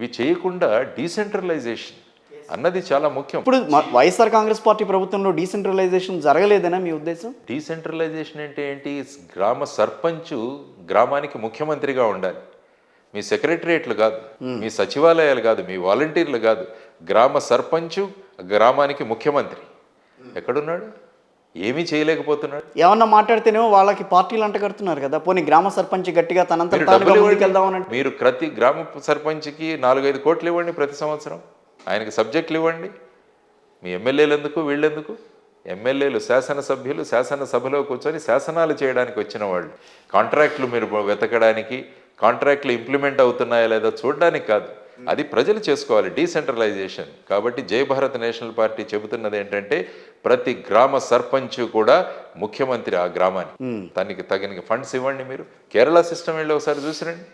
ఇవి చేయకుండా డీసెంట్రలైజేషన్ అన్నది చాలా ముఖ్యం. ఇప్పుడు వైఎస్ఆర్ కాంగ్రెస్ పార్టీ ప్రభుత్వంలో డీసెంట్రలైజేషన్ జరగలేదనా మీ ఉద్దేశం? డీసెంట్రలైజేషన్ అంటే ఏంటి? గ్రామ సర్పంచ్ గ్రామానికి ముఖ్యమంత్రిగా ఉండాలి. మీ సెక్రటరియట్లు కాదు, మీ సచివాలయాలు కాదు, మీ వాలంటీర్లు కాదు. గ్రామ సర్పంచ్ గ్రామానికి ముఖ్యమంత్రి. ఎక్కడున్నాడు? ఏమీ చేయలేకపోతున్నాడు. ఏమన్నా మాట్లాడితేనేమో వాళ్ళకి పార్టీలు అంటగడుతున్నారు కదా. పోనీ గ్రామ సర్పంచ్ గట్టిగా తనంతా ముందుకెళ్దామని మీరు ప్రతి గ్రామ సర్పంచ్కి 4-5 కోట్లు ఇవ్వండి ప్రతి సంవత్సరం. ఆయనకి సబ్జెక్టులు ఇవ్వండి. మీ ఎమ్మెల్యేలు ఎందుకు? వీళ్ళెందుకు? ఎమ్మెల్యేలు శాసనసభ్యులు శాసనసభలో కూర్చొని శాసనాలు చేయడానికి వచ్చిన వాళ్ళు. కాంట్రాక్టులు మీరు వెతకడానికి, కాంట్రాక్టులు ఇంప్లిమెంట్ అవుతున్నాయా లేదా చూడడానికి కాదు. అది ప్రజలు చేసుకోవాలి, డీసెంట్రలైజేషన్. కాబట్టి జై భారత్ నేషనల్ పార్టీ చెబుతున్నది ఏంటంటే ప్రతి గ్రామ సర్పంచ్ కూడా ముఖ్యమంత్రి ఆ గ్రామానికి. దానికి తగిన ఫండ్స్ ఇవ్వండి. మీరు కేరళ సిస్టమ్ వెళ్ళి ఒకసారి చూసిరండి.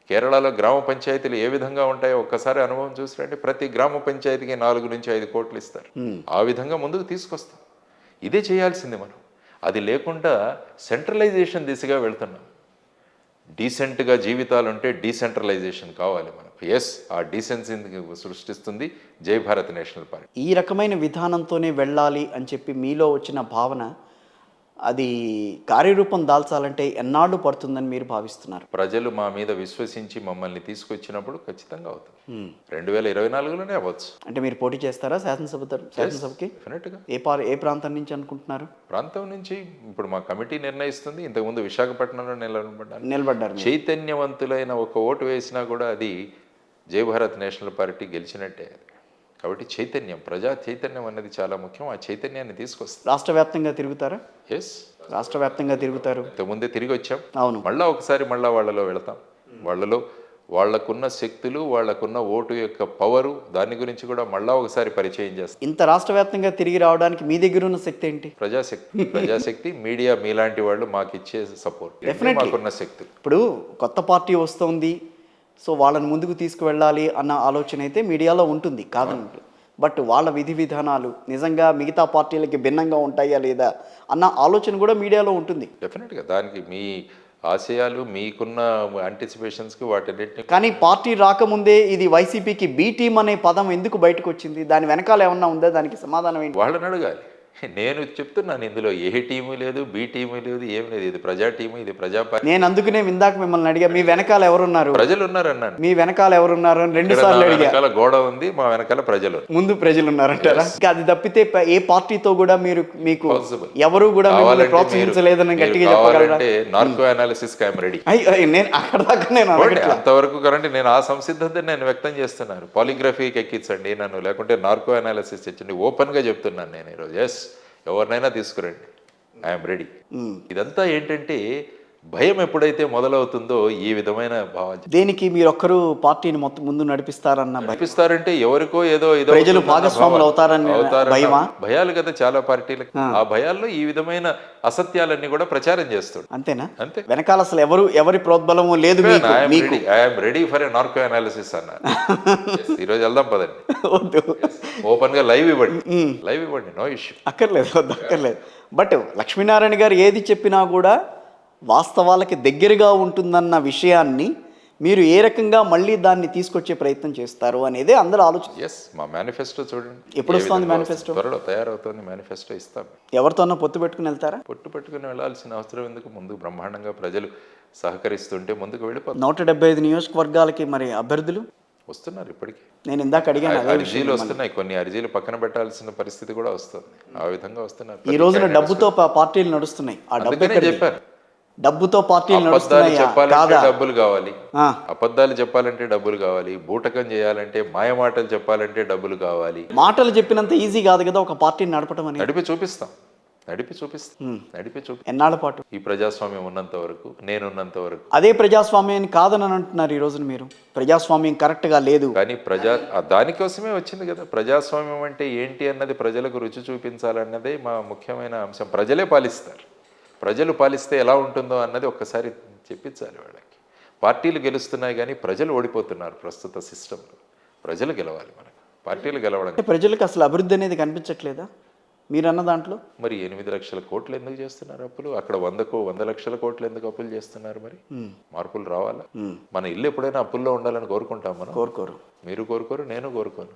కేరళలో గ్రామ పంచాయతీలు ఏ విధంగా ఉంటాయో ఒక్కసారి అనుభవం చూసిరండి. ప్రతి గ్రామ పంచాయతీకి 4-5 కోట్లు ఇస్తారు. ఆ విధంగా ముందుకు తీసుకొస్తాం. ఇదే చేయాల్సింది మనం. అది లేకుండా సెంట్రలైజేషన్ దిశగా వెళ్తున్నాం. డీసెంట్గా జీవితాలు ఉంటే డీసెంట్రలైజేషన్ కావాలి మనకు. ఎస్, ఆ డీసెన్సీని సృష్టిస్తుంది జై భారత్ నేషనల్ పార్టీ. ఈ రకమైన విధానంతోనే వెళ్ళాలి అని చెప్పి మీలో వచ్చిన భావన అది కార్యరూపం దాల్చాలంటే ఎన్నాళ్ళు పడుతుందని మీరు భావిస్తున్నారు? ప్రజలు మా మీద విశ్వసించి మమ్మల్ని తీసుకొచ్చినప్పుడు ఖచ్చితంగా అవుతుంది. 2024లోనే అవ్వచ్చు. అంటే మీరు పోటీ చేస్తారా శాసనసభకి? డెఫినెట్గా. ఏ ప్రాంతం నుంచి అనుకుంటున్నారు? ప్రాంతం నుంచి ఇప్పుడు మా కమిటీ నిర్ణయిస్తుంది. ఇంతకుముందు విశాఖపట్నంలో నిలబడ్డారు. చైతన్యవంతులైన ఒక ఓటు వేసినా కూడా అది జై భారత్ నేషనల్ పార్టీ గెలిచినట్టే. కాబట్టి చైతన్యం, ప్రజా చైతన్యం అన్నది చాలా ముఖ్యం. ఆ చైతన్యాన్ని తీసుకొస్తాం. రాష్ట్ర వ్యాప్తంగా తిరుగుతారా? ఎస్, రాష్ట్ర వ్యాప్తంగా తిరుగుతారు. ఇంతకుముందే తిరిగి వచ్చాం. అవును. మళ్ళా వాళ్ళలో వెళతాం. వాళ్ళకున్న శక్తులు, వాళ్ళకున్న ఓటు యొక్క పవరు, దాని గురించి కూడా మళ్ళా ఒకసారి పరిచయం చేస్తాం. ఇంత రాష్ట్ర వ్యాప్తంగా తిరిగి రావడానికి మీ దగ్గర ఉన్న శక్తి ఏంటి? ప్రజాశక్తి, మీడియా, మీలాంటి వాళ్ళు మాకు ఇచ్చే సపోర్ట్, మాకున్న శక్తులు. ఇప్పుడు కొత్త పార్టీ వస్తుంది, సో వాళ్ళని ముందుకు తీసుకువెళ్ళాలి అన్న ఆలోచన అయితే మీడియాలో ఉంటుంది, కాదంటే. బట్ వాళ్ళ విధి విధానాలు నిజంగా మిగతా పార్టీలకి భిన్నంగా ఉంటాయా లేదా అన్న ఆలోచన కూడా మీడియాలో ఉంటుంది. డెఫినెట్గా దానికి మీ ఆశయాలు, మీకున్న యాంటిసిపేషన్స్కి వాటన్నిటిని. కానీ పార్టీ రాకముందే ఇది వైసీపీకి బి టీమ్ అనే పదం ఎందుకు బయటకు వచ్చింది? దాని వెనకాల ఏమన్నా ఉందా? దానికి సమాధానం ఏంటి? వాళ్ళని అడగాలి. నేను చెప్తున్నాను, ఇందులో ఏ టీము లేదు, బి టీము లేదు, ఏం లేదు. ఇది ప్రజా టీము, ఇది ప్రజా పార్టీ. నేను అందుకనే ఇందాక మిమ్మల్ని అడిగా, మీ వెనకాల ఎవరున్నారు? ప్రజలు ఉన్నారు అన్నాను. మీ వెనకాల ఎవరున్నారు అని 2 సార్లు అడిగా. వెనకాల గోడ ఉంది, మా వెనకాల ప్రజలు, ముందు ప్రజలు ఉన్నారంటారా? అది తప్పితే ఏ పార్టీతో కూడా మీకు ఎవరు కూడా ప్రోత్సహించలేదని గట్టిగా చెప్పగలరా? Narco analysis I'm ready. నేను అక్కడ దాకా నేను అంతవరకు కరెంట్ నేను ఆ సంసిద్ధత నేను వ్యక్తం చేస్తున్నాను. పాలిగ్రఫీకి ఎక్కించండి నన్ను, లేకుంటే నార్కో అనాలిసిస్ ఇచ్చండి. ఓపెన్ గా చెప్తున్నాను నేను ఈరోజు. ఎస్, ఎవరినైనా తీసుకురండి, ఐఎమ్ రెడీ. ఇదంతా ఏంటంటే భయం ఎప్పుడైతే మొదలవుతుందో ఈ విధమైన భావం. దేనికి మీరు ఒక్కరు పార్టీని మొత్తం ముందు నడిపిస్తారంటే ఎవరికో ఏదో ప్రజలు భాగస్వాములు అవుతారని భయమా? భయాలు కదా చాలా పార్టీలకు. ఆ భయాల్లో ఈ విధమైన అసత్యాలన్నీ కూడా ప్రచారం చేస్తాడు. అంతేనా? అంతే. వెనకాల అసలు ఎవరి ప్రోద్బలము లేదు. I'm ready for a narco analysis అన్నారు. ఈరోజు వెళ్దాం పదండి. ఓపెన్ గా లైవ్ ఇవ్వండి, నో ఇష్యూ. అక్కర్లేదు. బట్ లక్ష్మీనారాయణ గారు ఏది చెప్పినా కూడా వాస్తవాలకి దగ్గరగా ఉంటుందన్న విషయాన్ని మీరు ఏ రకంగా మళ్ళీ దాన్ని తీసుకొచ్చే ప్రయత్నం చేస్తారు అనేది అందరూ ఆలోచన. ఎస్, మా మేనిఫెస్టో చూడండి. ఎప్పుడు వస్తుంది మేనిఫెస్టో? త్వరలో తయారవుతుంది మేనిఫెస్టో, ఇస్తాం. ఎవరితోనో పొత్తు పెట్టుకుని వెళ్తారా? పొత్తు పెట్టుకుని వెళ్ళాల్సిన అవసరం ఎందుకు? ముందు బ్రహ్మాండంగా ప్రజలు సహకరిస్తుంటే ముందుకు వెళ్ళిపోతాం. 175 నియోజకవర్గాలకి మరి అభ్యర్థులు వస్తున్నారు. ఇప్పటికీ నేను ఇందాక అడిగాను, అర్జీలు వస్తున్నాయి. కొన్ని అర్జీలు పక్కన పెట్టాల్సిన పరిస్థితి కూడా వస్తుంది. ఆ విధంగా వస్తున్నారు. ఈ రోజున డబ్బుతో పార్టీలు నడుస్తున్నాయి. ఆ డబ్బు చెప్పారు, డబ్బుతో పార్టీలు నడుస్తున్నాయి. డబ్బులు కావాలి, అబద్ధాలు చెప్పాలంటే డబ్బులు కావాలి, బూటకం చేయాలంటే మాయ మాటలు చెప్పాలంటే డబ్బులు కావాలి. మాటలు చెప్పినంత ఈజీ కాదు కదా ఒక పార్టీని నడపడం అని. నడిపి చూపిస్తాం. ఎన్నాళ్ళ పాటు? ఈ ప్రజాస్వామ్యం ఉన్నంత వరకు, నేనున్నంత వరకు. అదే ప్రజాస్వామ్యాన్ని కాదని అంటున్నారు ఈ రోజున మీరు. ప్రజాస్వామ్యం కరెక్ట్ గా లేదు కానీ దానికోసమే వచ్చింది కదా. ప్రజాస్వామ్యం అంటే ఏంటి అన్నది ప్రజలకు రుచి చూపించాలన్నదే మా ముఖ్యమైన అంశం. ప్రజలే పాలిస్తారు. ప్రజలు పాలిస్తే ఎలా ఉంటుందో అన్నది ఒక్కసారి చెప్పించాలి వాళ్ళకి. పార్టీలు గెలుస్తున్నాయి కానీ ప్రజలు ఓడిపోతున్నారు ప్రస్తుత సిస్టంలో. ప్రజలు గెలవాలి, మనకు పార్టీలు గెలవడం. ప్రజలకు అసలు అభివృద్ధి అనేది కనిపించట్లేదా? మీరన్న దాంట్లో మరి 8 లక్షల కోట్లు ఎందుకు చేస్తున్నారు అప్పులు? అక్కడ 100 లక్షల కోట్లు ఎందుకు అప్పులు చేస్తున్నారు? మరి మార్పులు రావాలా? మన ఇల్లు ఎప్పుడైనా అప్పుల్లో ఉండాలని కోరుకుంటాం మనం? కోరుకోరు. మీరు కోరుకోరు, నేను కోరుకోను.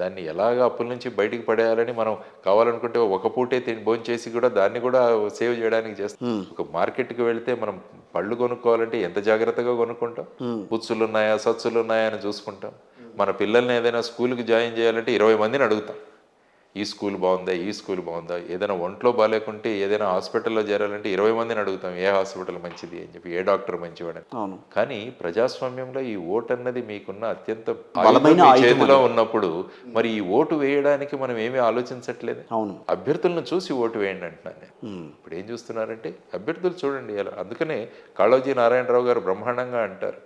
దాన్ని ఎలాగ అప్పుల నుంచి బయటికి పడేయాలని మనం కావాలనుకుంటే ఒక పూటే భోజనం చేసి కూడా దాన్ని కూడా సేవ్ చేయడానికి చేస్తాం. ఒక మార్కెట్కి వెళ్తే మనం పళ్ళు కొనుక్కోవాలంటే ఎంత జాగ్రత్తగా కొనుక్కుంటాం? పుచ్చులు ఉన్నాయా, సచ్చులు ఉన్నాయా అని చూసుకుంటాం. మన పిల్లల్ని ఏదైనా స్కూల్కి జాయిన్ చేయాలంటే 20 మందిని అడుగుతాం. ఈ స్కూల్ బాగుందా, ఈ స్కూల్ బాగుందా, ఏదైనా ఒంట్లో బాగాలేకుంటే ఏదైనా హాస్పిటల్లో చేరాలంటే 20 మందిని అడుగుతాం, ఏ హాస్పిటల్ మంచిది అని చెప్పి, ఏ డాక్టర్ మంచివాడని. అవును. కానీ ప్రజాస్వామ్యంలో ఈ ఓటు అన్నది మీకున్న అత్యంత బలమైన ఆయుధం మీ ఆయుధం చేతిలో ఉన్నప్పుడు మరి ఈ ఓటు వేయడానికి మనం ఏమీ ఆలోచించట్లేదు. అవును. అభ్యర్థులను చూసి ఓటు వేయండి అంటున్నాను నేను. ఇప్పుడు ఏం చూస్తున్నారంటే అభ్యర్థులు చూడండి ఎలా. అందుకనే కాళోజీ నారాయణరావు గారు బ్రహ్మాండంగా అంటారు,